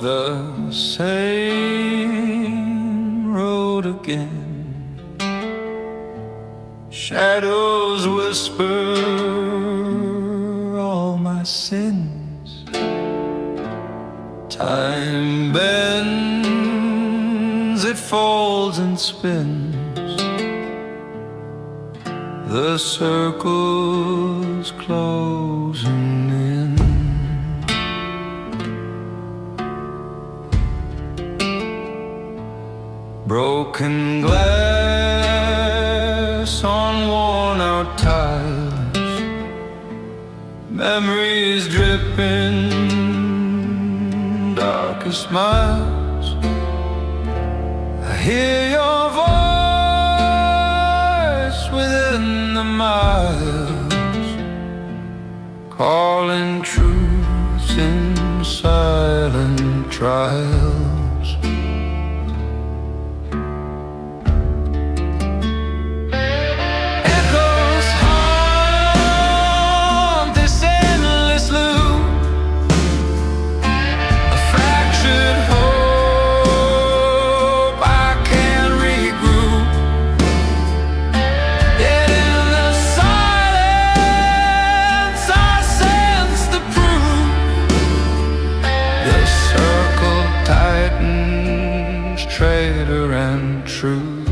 the same road again. Shadows whisper all my sins. Time bends, it folds and spins. The circle's closing in. Broken glass on worn-out tiles, memories dripping, darkest smiles. I hear your voice within the miles, calling truths in silent trials. Traitor and truth.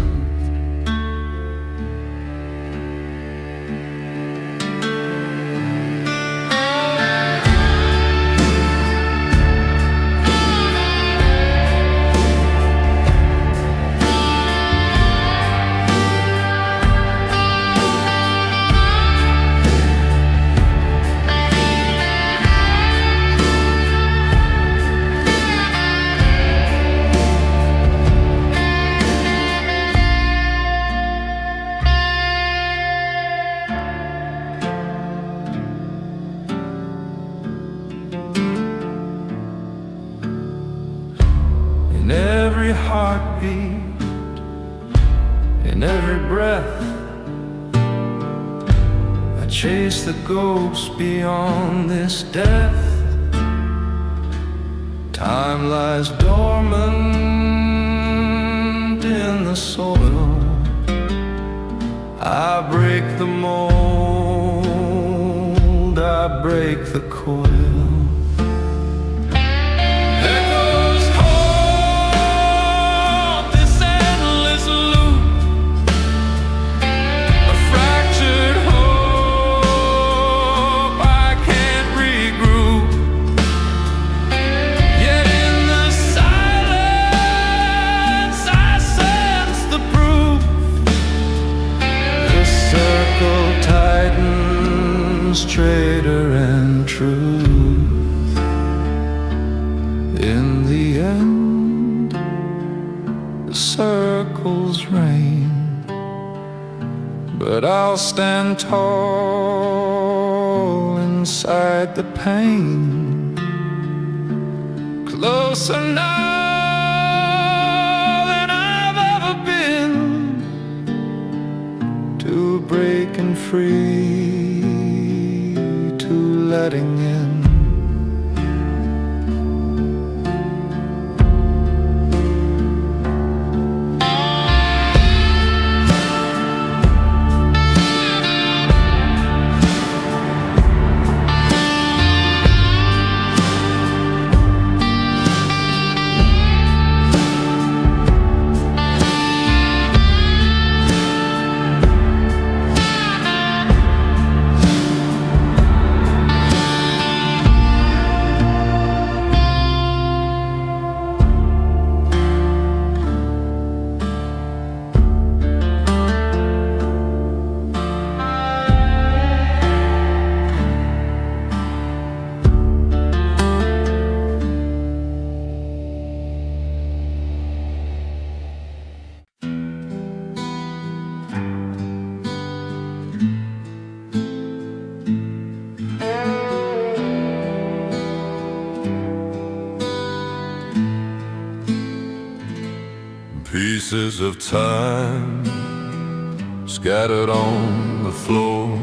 In every heartbeat, in every breath, I chase the ghost beyond this death. Time lies dormant in the soil. I break the mold, I break the coil. Traitor and truth. In the end, the circles reign, but I'll stand tall inside the pain. Closer now than I've ever been to breaking free, letting in. Pieces of time scattered on the floor,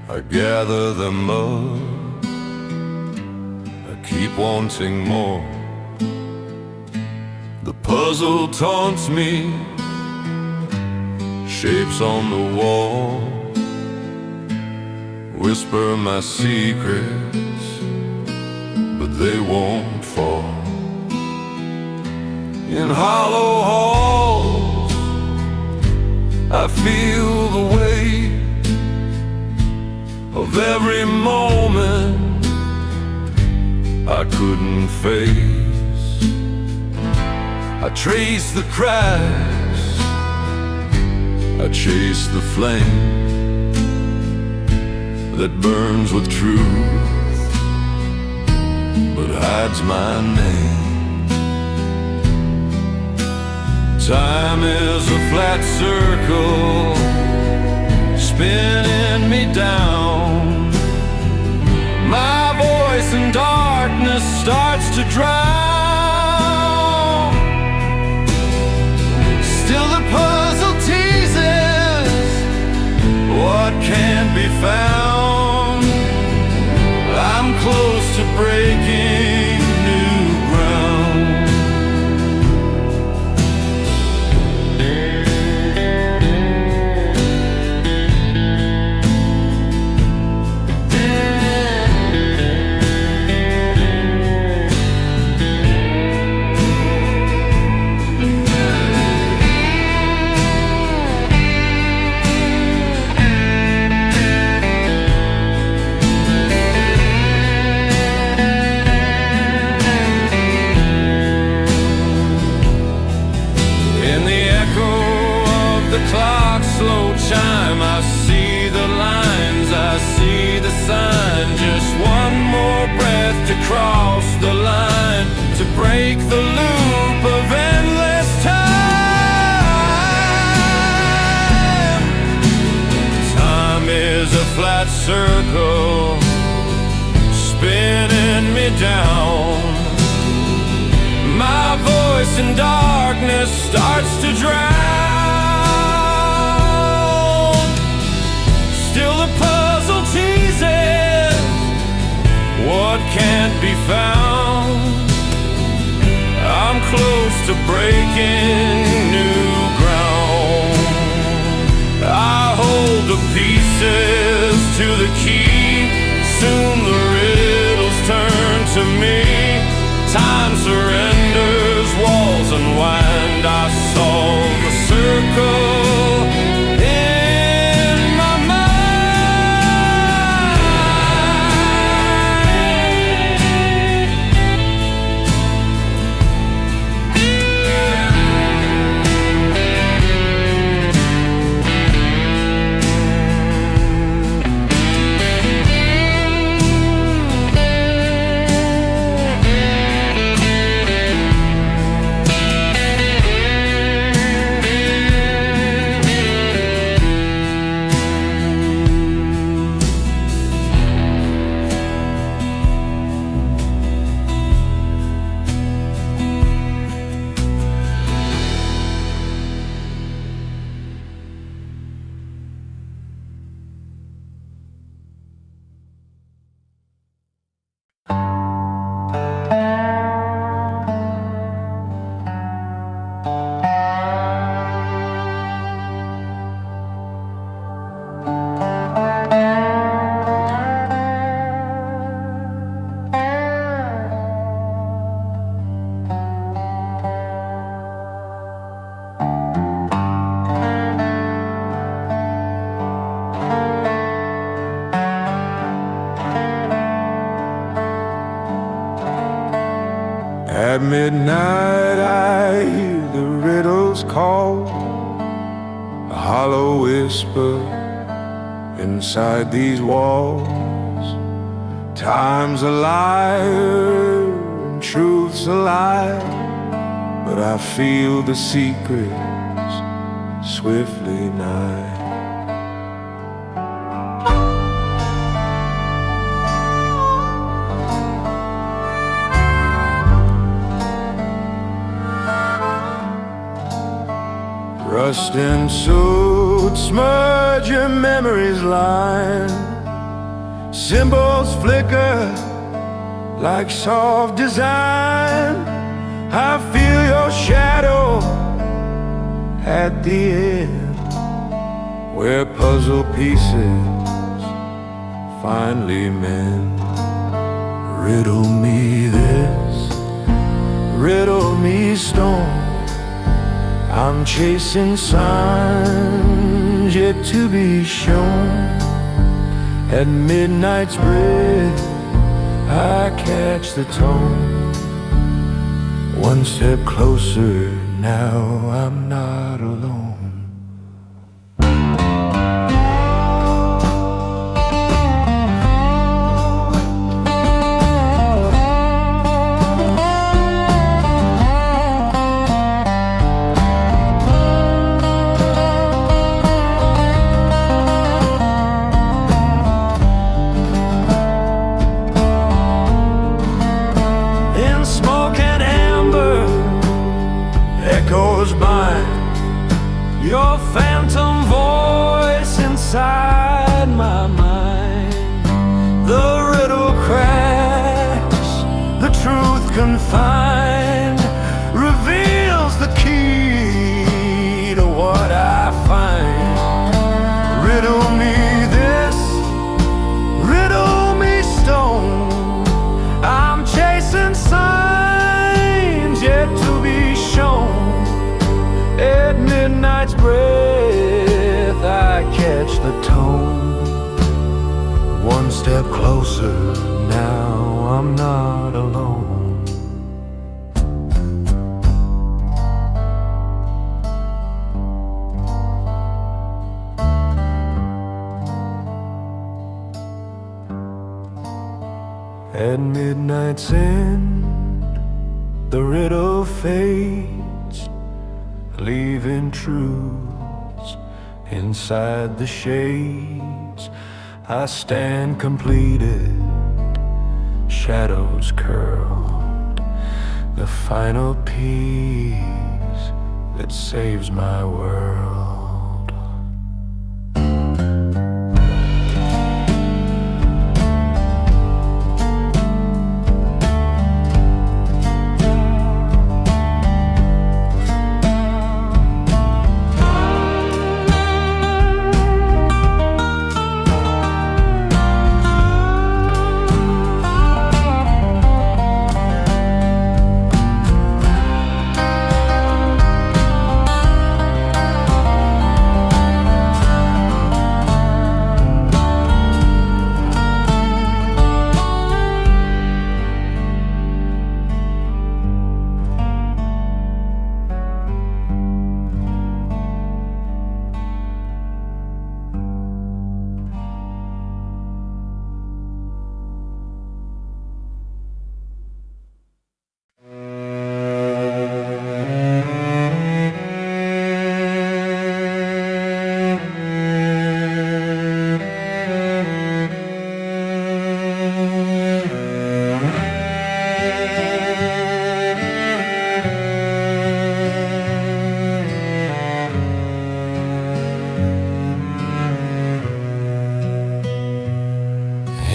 I gather them up, I keep wanting more. The puzzle taunts me, shapes on the wall whisper my secrets, but they won't fall. In hollow halls I feel the weight of every moment I couldn't face. I trace the cracks, I chase the flame that burns with truth, but hides my name. Time is a flat circle, spinning me down. My voice in darkness starts to drown. Still the puzzle teases what can't be found. I'm close to breaking new ground. Clock's slow chime, I see the lines, I see the sign. Just one more breath to cross the line, to break the loop of endless time. Time is a flat circle, spinning me down. My voice in darkness starts to drown. Still the puzzle teases what can't be found. I'm close to breaking new ground. I hold the pieces to the key. Soon the riddles turn to me. Time surrenders, walls unwind. I solve the circle. At midnight I hear the riddles call, a hollow whisper inside these walls. Time's a liar and truth's a lie, but I feel the secrets swiftly nigh. Rust and soot smudge your memory's line. Symbols flicker like soft design. I feel your shadow at the end, where puzzle pieces finally mend. Riddle me this, riddle me stone. I'm chasing signs yet to be shown. At midnight's breath I catch the tone. One step closer, now I'm not alone. Goes by your phantom voice inside my mind. The riddle cracks, the truth confined reveals the key to what I find. Riddle me this, riddle me stone. I'm chasing signs yet to be shown. At midnight's breath I catch the tone. One step closer, now I'm not alone. At midnight's end, the riddle fades, leaving truths inside the shades. I stand completed, shadows curled, the final piece that saves my world.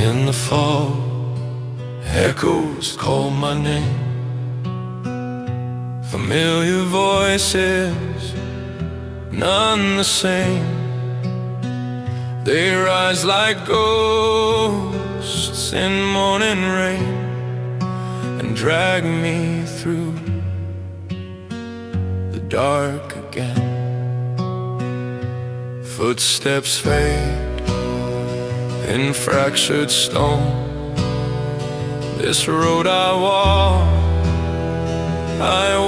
In the fall, echoes call my name. Familiar voices, none the same. They rise like ghosts in morning rain and drag me through the dark again. Footsteps fade in fractured stone. This road I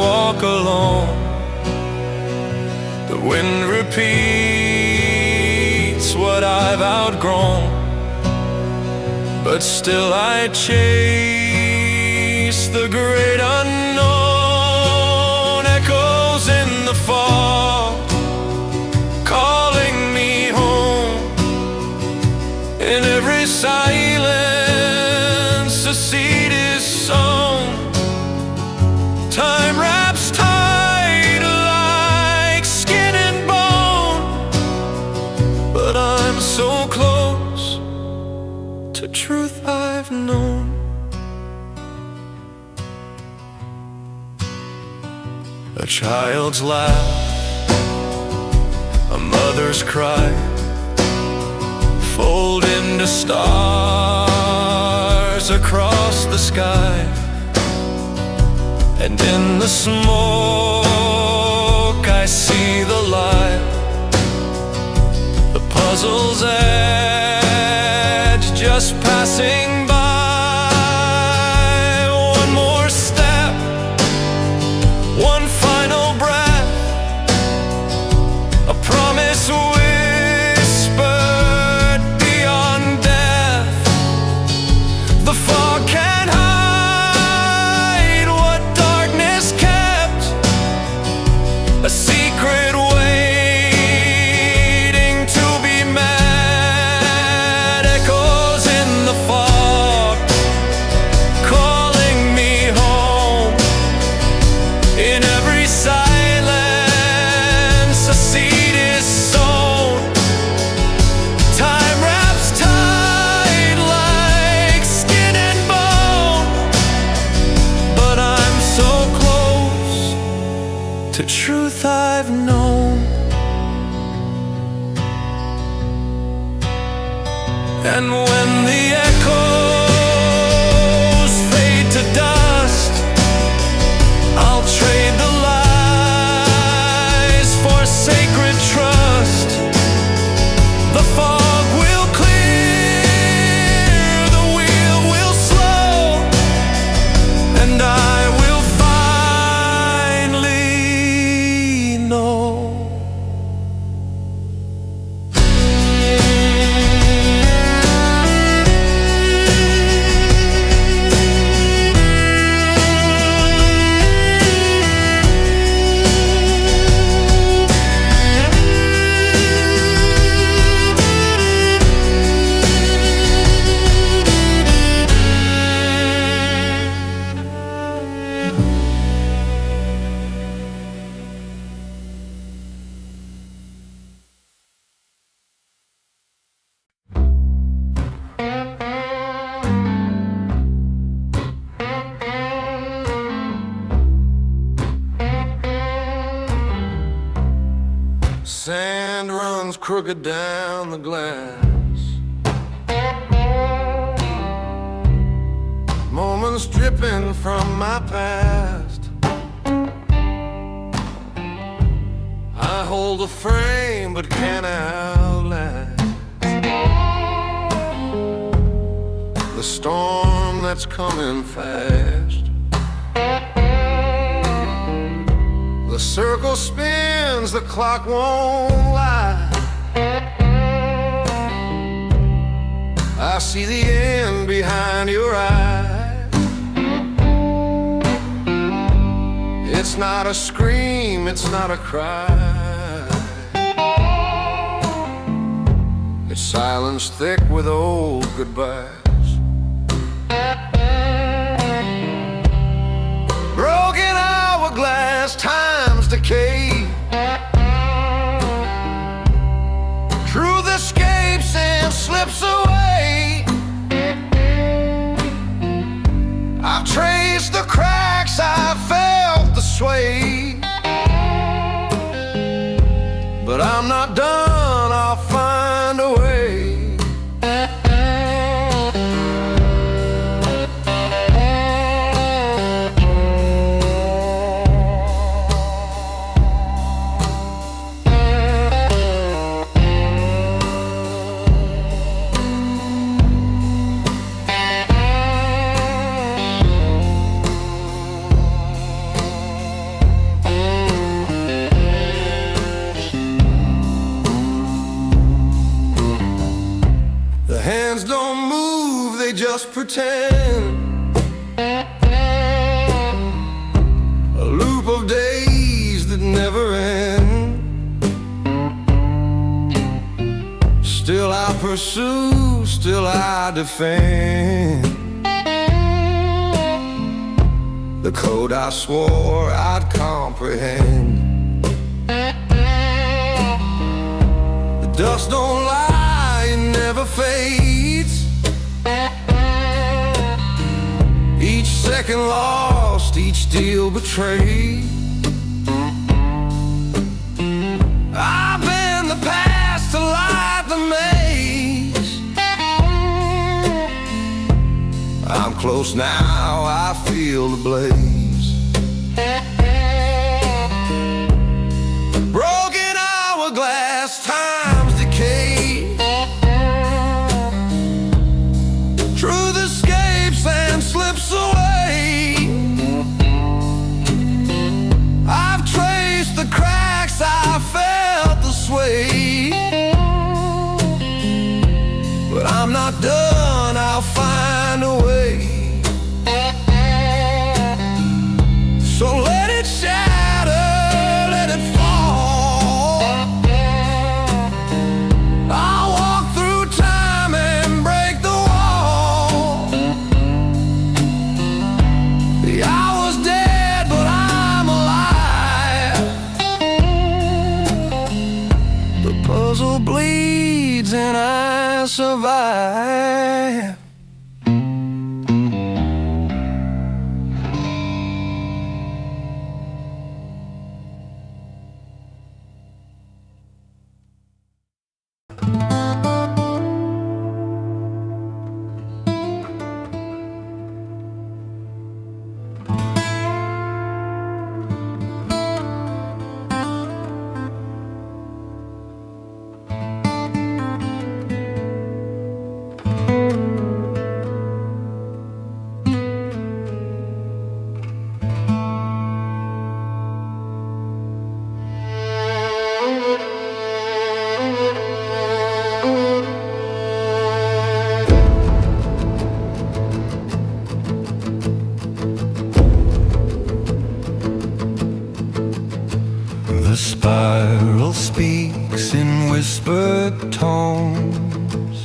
walk alone. The wind repeats what I've outgrown, but still I chase the great unknown. Echoes in the fog, calling me home. In every silence a seed is sown. Time wraps tight like skin and bone, but I'm so close to truth I've known. A child's laugh, a mother's cry, fold into stars across the sky. And in the smoke I see the light, the puzzle's edge just passing by. One more step, one final breath, a promise whispered beyond death. The fog can't hide what darkness kept, a secret waiting to be met. Echoes in the fog, calling me home. In every silence a seed is sown. Time wraps tight like skin and bone, but I'm so close to truth I've known. And when the echoes fade to dust, I'll trade the lies for sacred trust. The fog will clear, the wheel will slow, and I will finally know. Sand runs crooked down the glass, moments dripping from my past. I hold the frame but can't outlast the storm that's coming fast. The circle spins, the clock won't lie. I see the end behind your eyes. It's not a scream, it's not a cry. It's silence thick with old goodbyes. Broken hourglass, time's decay. Truth escapes and slips away. I've traced the cracks, I felt the sway. But I'm not done, I'll find a way. Hands don't move, they just pretend. A loop of days that never end. Still I pursue, still I defend the code I swore I'd comprehend. The dust don't lie, it never fades. Each second lost, each deal betrayed. close now, I feel the blaze. Broken hourglass, time's decay. Truth escapes and slips away. I've traced the cracks, I felt the sway. But I'm not done, I'll find a way. So let it shatter, let it fall. I'll walk through time and break the wall. The hour's dead, but I'm alive. The puzzle bleeds and I survive. The spiral speaks in whispered tones.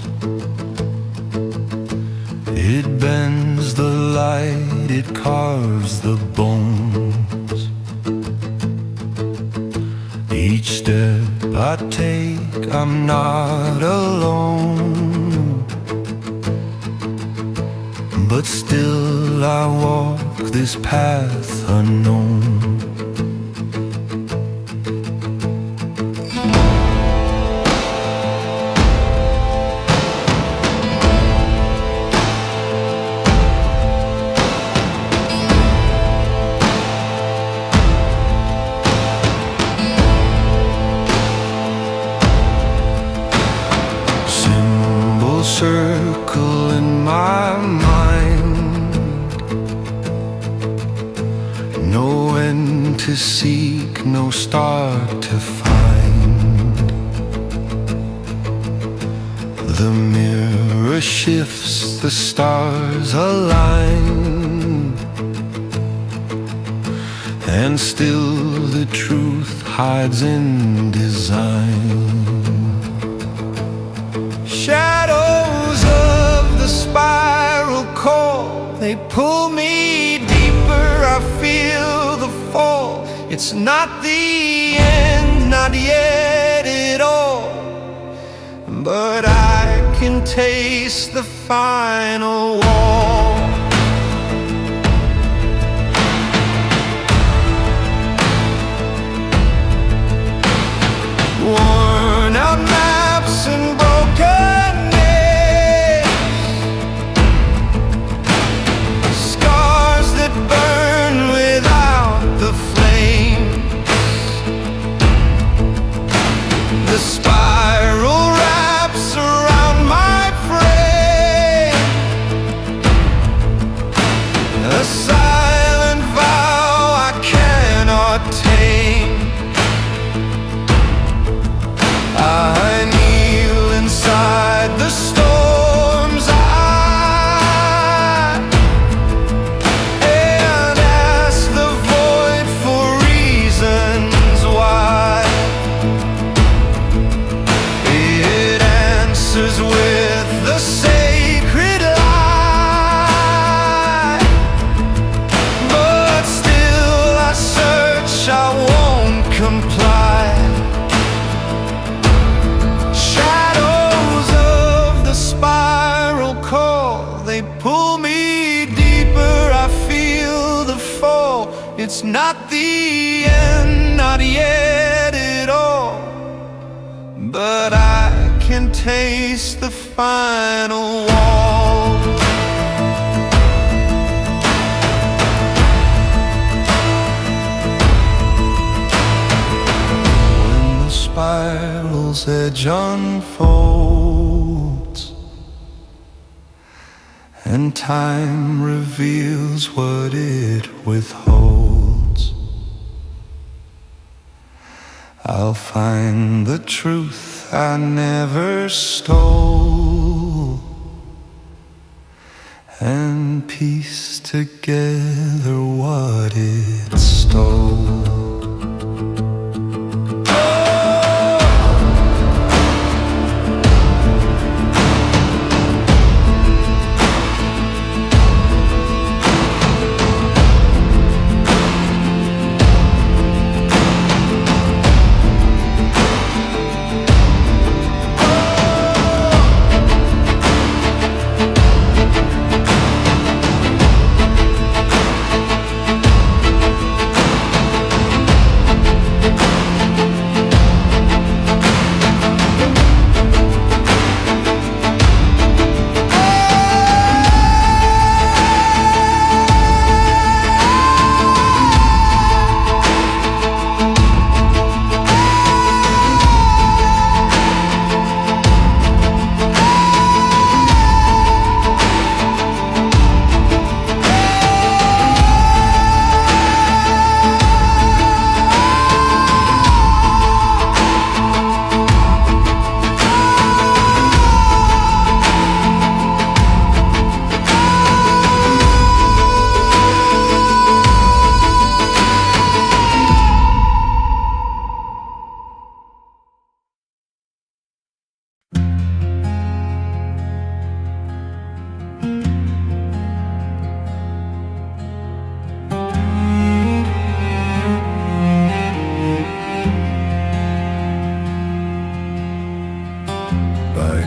It bends the light, it carves the bones. Each step I take, I'm not alone. But still I walk this path unknown. Circle in my mind, no end to seek, no star to find. The mirror shifts, the stars align, and still the truth hides in design. Shadows of the spiral call, they pull me deeper, I feel the fall. It's not the end, not yet at all, but I can taste the final wall. Worn out maps and broken scars that burn without the flames. The spiral wraps around my frame, a silent vow I cannot tame. I kneel inside the storm's eye and ask the void for reasons why. It answers with the sacred lie, but still I search, I won't comply. They pull me deeper, I feel the fall. It's not the end, not yet at all, but I can taste the final wall. edge unfolds, and time reveals what it withholds. I'll find the truth I never stole, and piece together what it stole.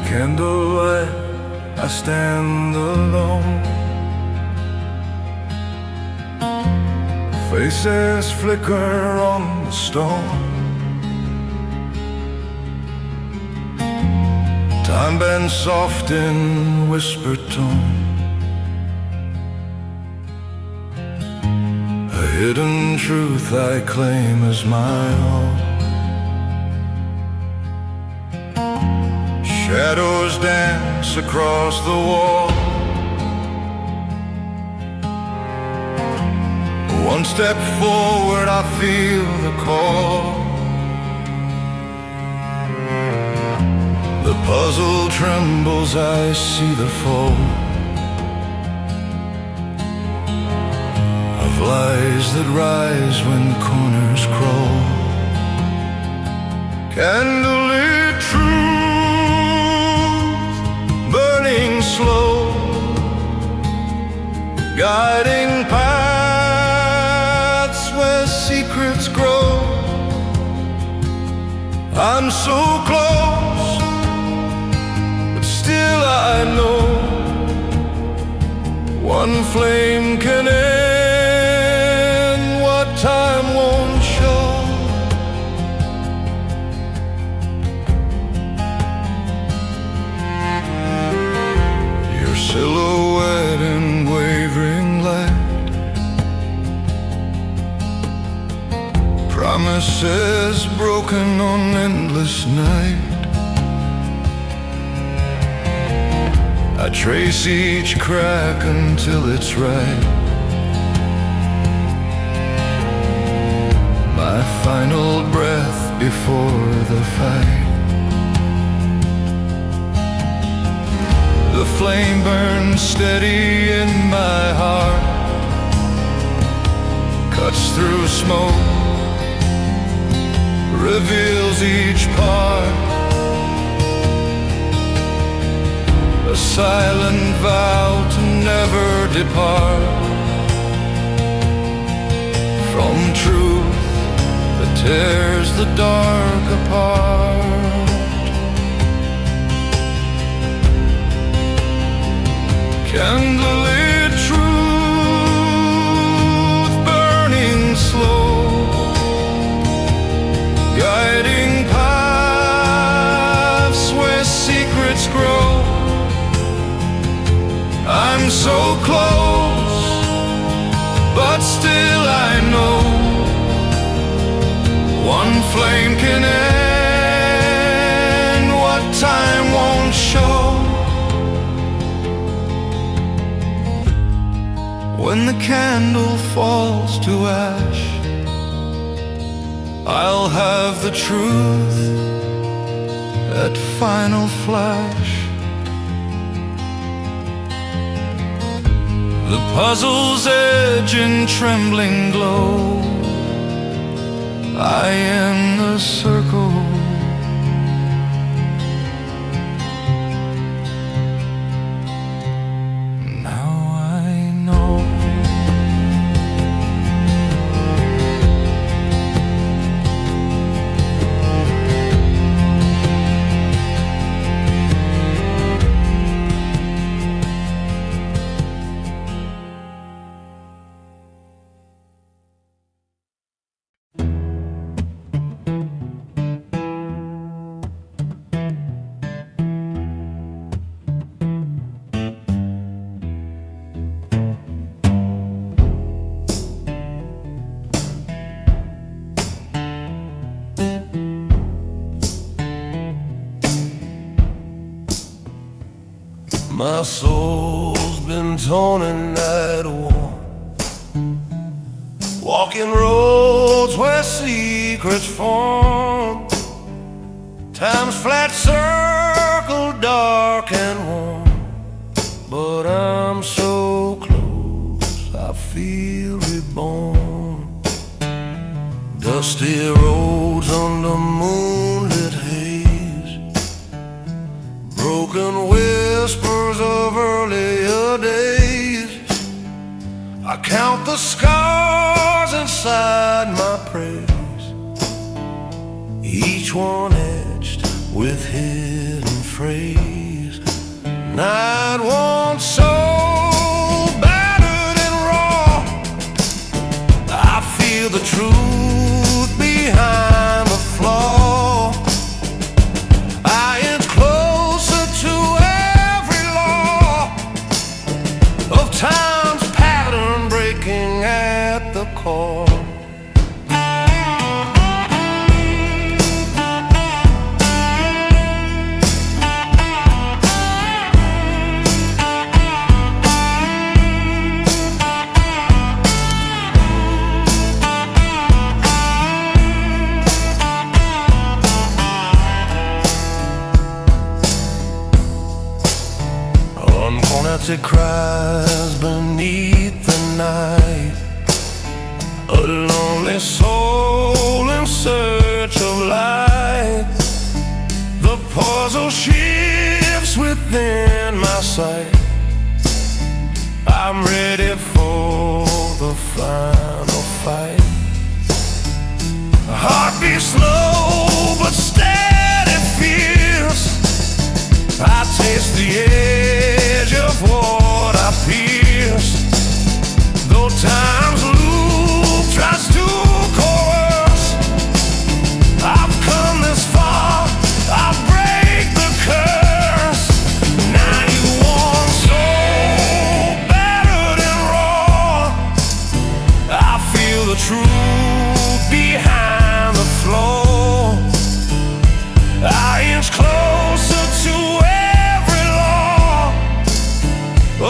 Candlelight, I stand alone. Faces flicker on the stone. Time bends soft in whispered tone. A hidden truth I claim as my own. Shadows dance across the wall. One step forward, I feel the call. The puzzle trembles, I see the fall of lies that rise when corners crawl. Candlelit truth, burning slow, guiding paths where secrets grow. I'm so close, but still I know one flame can end what time won't show. Your silhouette in wavering light, promises broken on endless night. I trace each crack until it's right. My final breath before the fight. The flame burns steady in my heart, cuts through smoke, reveals each part. A silent vow to never depart from truth that tears the dark apart. Candlelit truth, burning slow, guiding paths where secrets grow. I'm so close, but still I know one flame can time won't show. When the candle falls to ash, I'll have the truth, that final flash. The puzzle's edge in trembling glow, I am the circle. Now I know. My soul's been torn and at war, walking roads where secrets form. Time's flat circle, dark and warm, but I'm so close, I feel reborn. Dusty roads under moonlit haze, broken whispers of earlier days. I count the scars inside my praise, each one etched with hidden phrase. Night one so battered and raw, I feel the truth behind the flaw. I inch closer to every law of time's pattern breaking at the core. Unwanted cries beneath the night, a lonely soul in search of light. The puzzle shifts within my sight, I'm ready for the final fight. Heart beats slow but steady fierce, I taste the edge of what I pierce. Though time's loop tries to coerce, I've come this far, I'll break the curse. 91 so battered and raw, I feel the truth behind the flaw. I inch closer to every law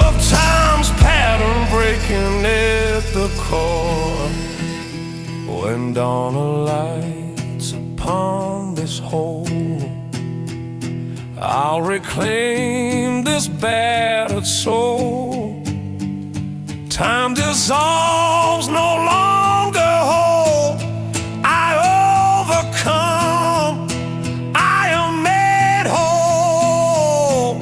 of time's pattern breaking at the core. When dawn alights upon this whole, I'll reclaim this battered soul. Time dissolves, no longer whole. I overcome, I am made whole.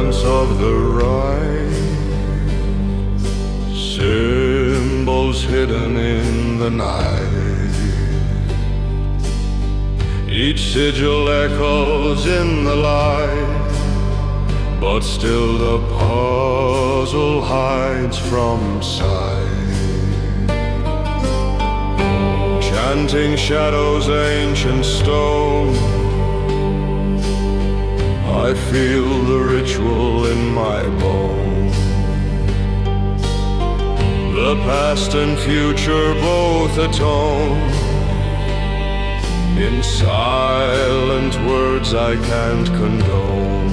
fragments of the Rite, symbols hidden in the night. Each sigil echoes in the light, but still the puzzle hides from sight. Chanting shadows, ancient stone, I feel the ritual in my bones. The past and future both atone in silent words I can't condone.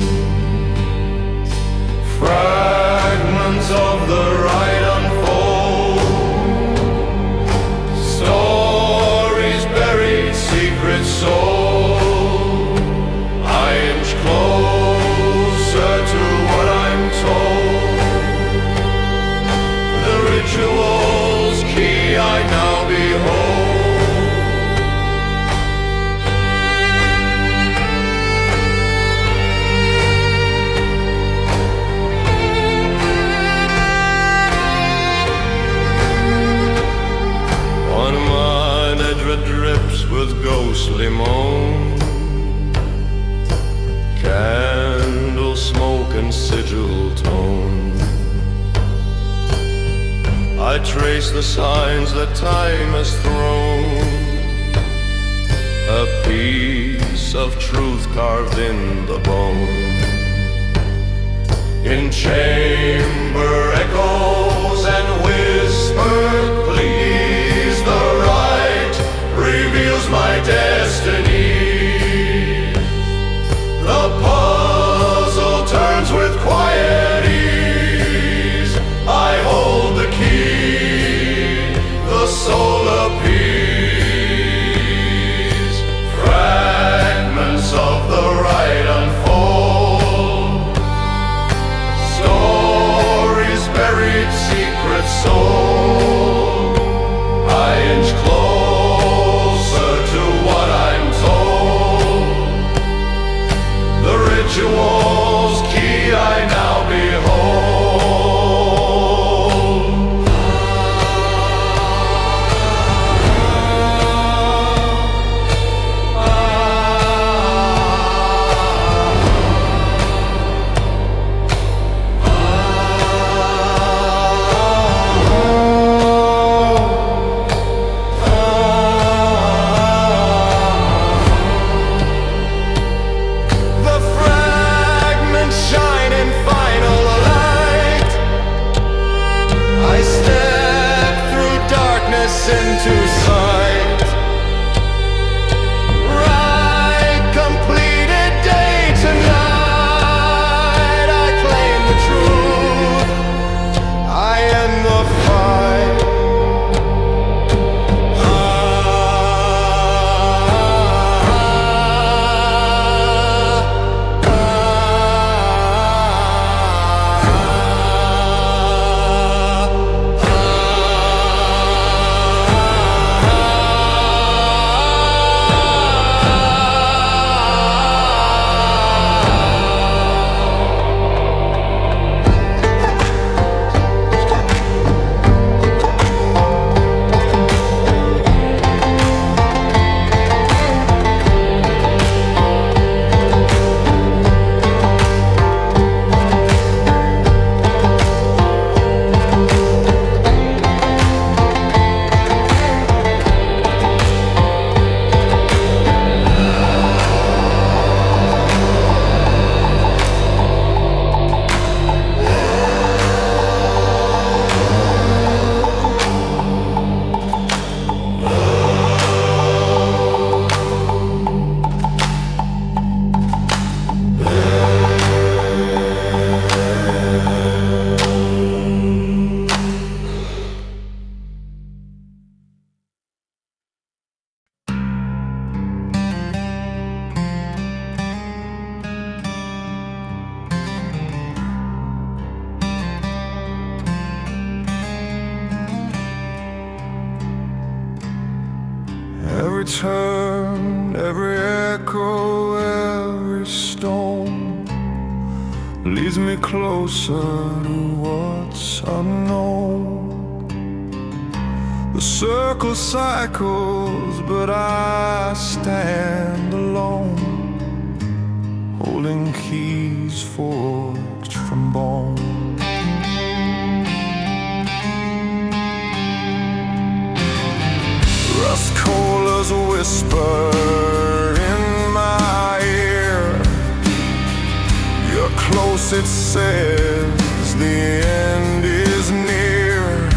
Fragments of the Rite unfold, stories buried, secrets sold. I inch closer to what I'm told. The ritual's key I now behold. Drips with ghostly moan, candle smoke and sigil tone. I trace the signs that time has thrown, a piece of truth carved in the bone. In chamber echoes and whispered pleas, the Rite reveals my destiny. The puzzle turns with quiet ease. I hold the key, the soul appease. Fragments of the Rite unfold, stories buried, secrets sold. I inch closer to what I'm told. The ritual's key I now behold. Into sight, right, completed day tonight. I claim the truth, I end the fight. Every turn, every echo, every stone leads me closer to what's unknown. The circle cycles, but I stand alone, holding keys forged from bone. Rust Cohle's whisper in my ear. You're close, it says, the end is near.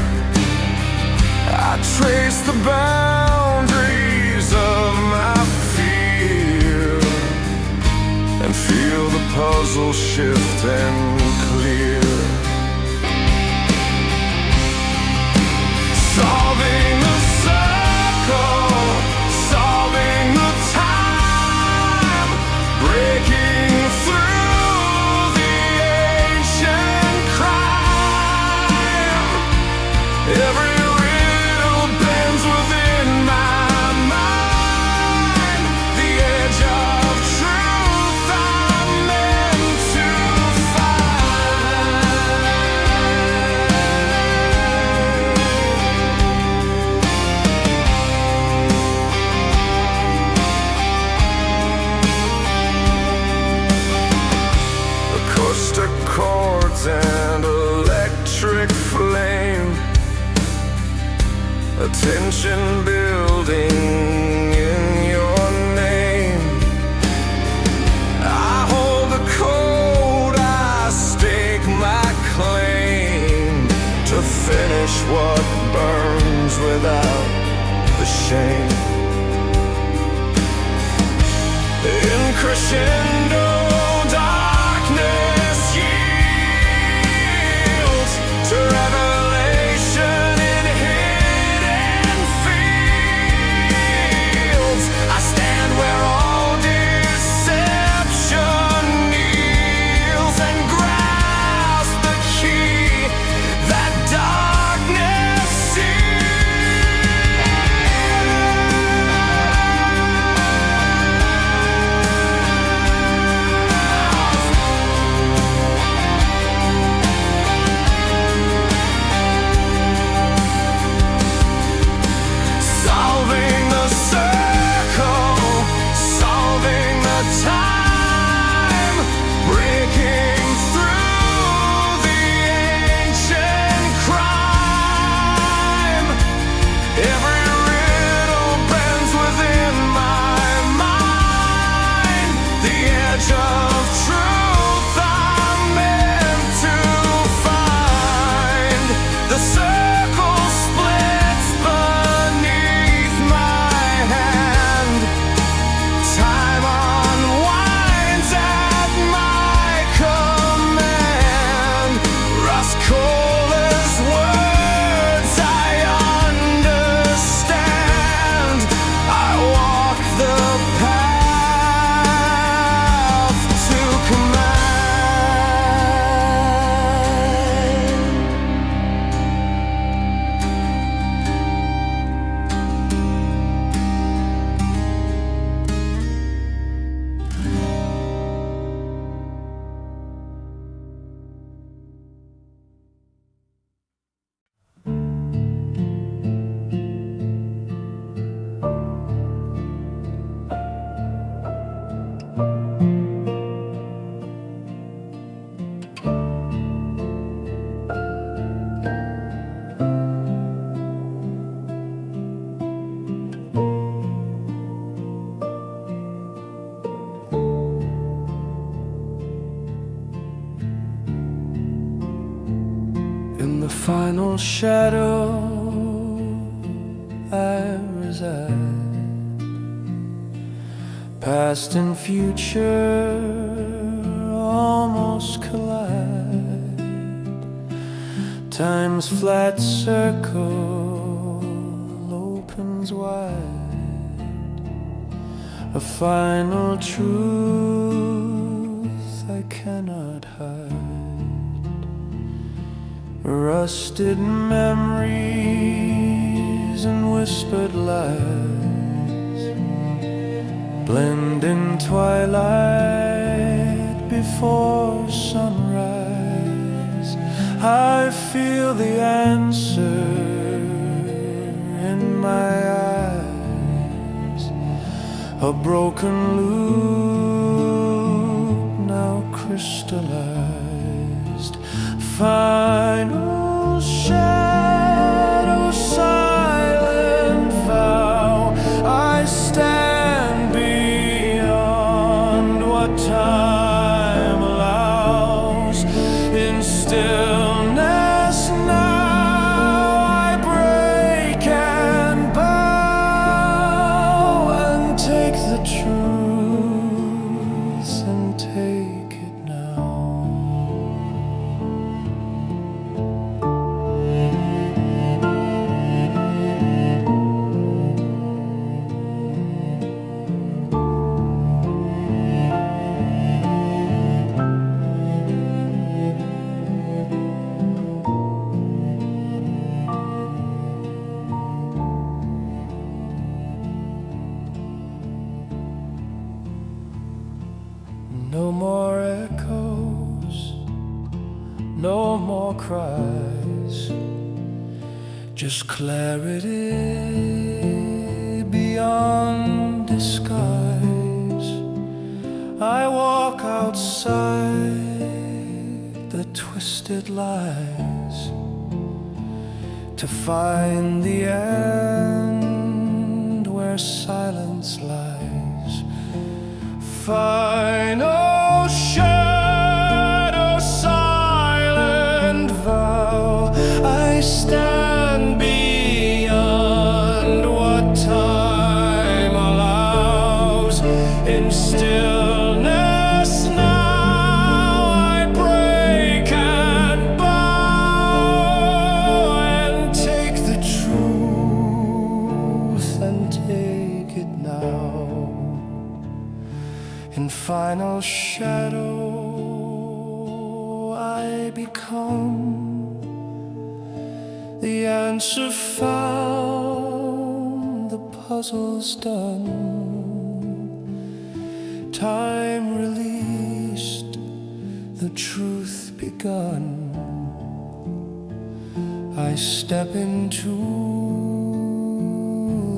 I trace the boundaries of my fear and feel the puzzle shift and clear. Solving the circle, solving the time, breaking through the ancient crime. Every riddle bends within my mind, the edge of truth I'm meant to acoustic chords and electric flame, attention building in your name. I hold the code, I stake my claim to finish what burns without the shame. In crescendo darkness yields to revelation in hidden fields. I stand where all deception kneels and grasp the key that darkness solving the circle, solving the time, breaking through the ancient crime. Every riddle bends within my mind, the edge of truth I'm meant to find. The circle splits beneath my hand, time unwinds at my command. Rust Cohle's words I understand. I walk the path to command. In the final shadow I reside, past and future almost collide. Time's flat circle opens wide, a final truth I cannot hide. Rusted memories and whispered lies blend in twilight before sunrise. I feel the answer in my eyes, a broken loop now crystallized. Final shadow, silent vow, I stand beyond what time allows. In stillness now I break and bow, and take the truth and take it now. No more echoes, no more cries, just clarity beyond disguise. I walk outside the twisted lies to find the end where silence lies. Final shadow, silent vow, I stand beyond what time allows. In stillness now I break and bow, and take the truth and take it now. In final shadow I become the answer found, the puzzle's done. Time released, the truth begun. I step into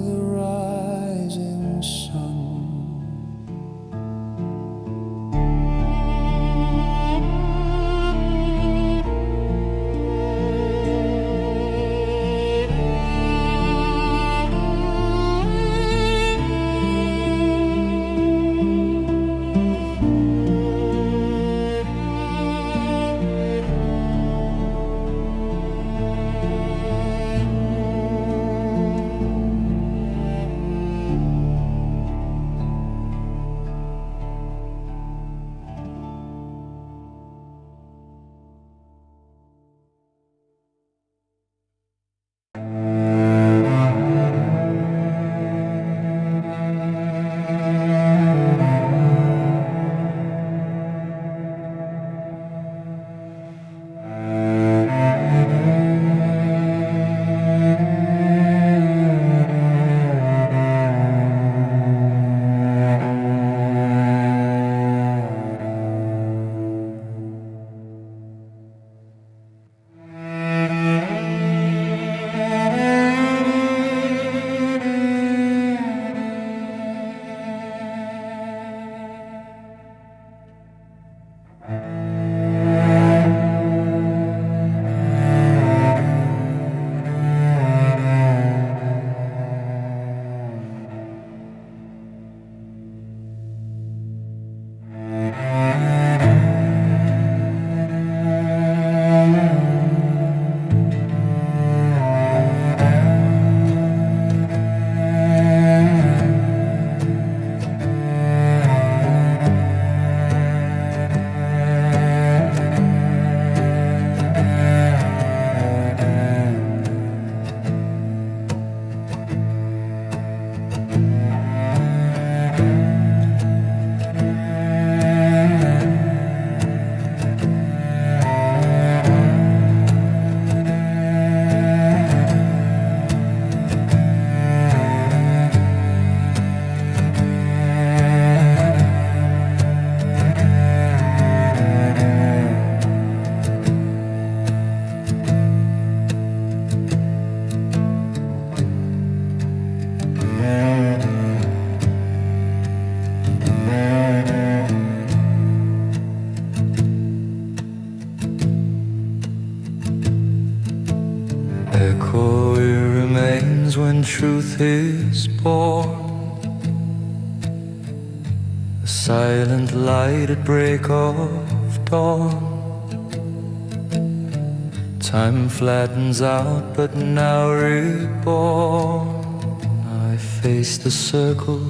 the rising sun. when truth is born. A silent light at break of dawn. Time flattens out, but now reborn. I face the circle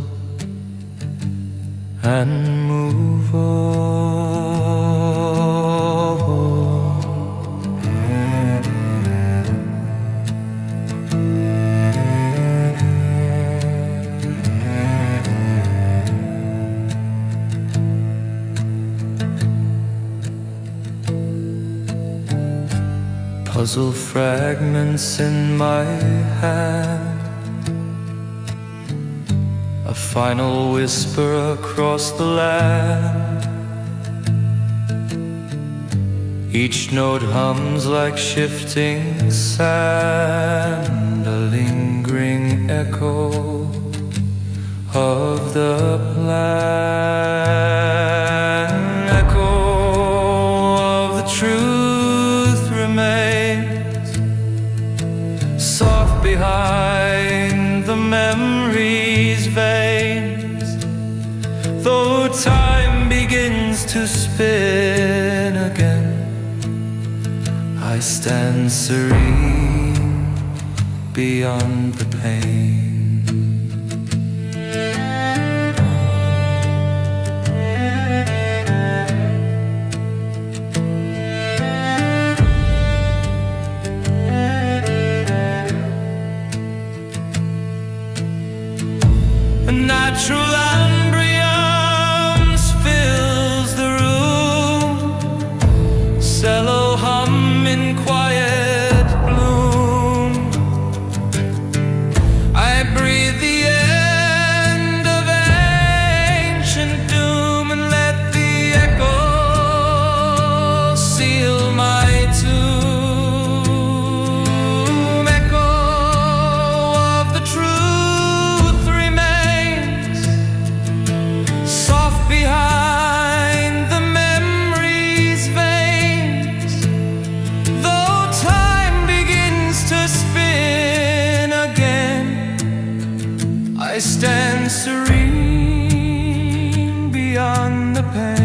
and move on. Puzzle fragments in my hand, a final whisper across the land. Each note hums like shifting sand, a lingering echo of the plan. Echo of the truth remains soft behind the memory's veins. Though time begins to spin again, I stand serene beyond the pain. A natural ambience fills the room, cello hum in quiet bloom. I breathe the end of ancient doom and let the echo seal my tomb. Echo of the truth remains soft behind the memory's veins. Though time begins to spin again, I stand serene beyond the pain.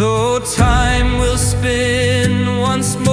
Though time will spin once more,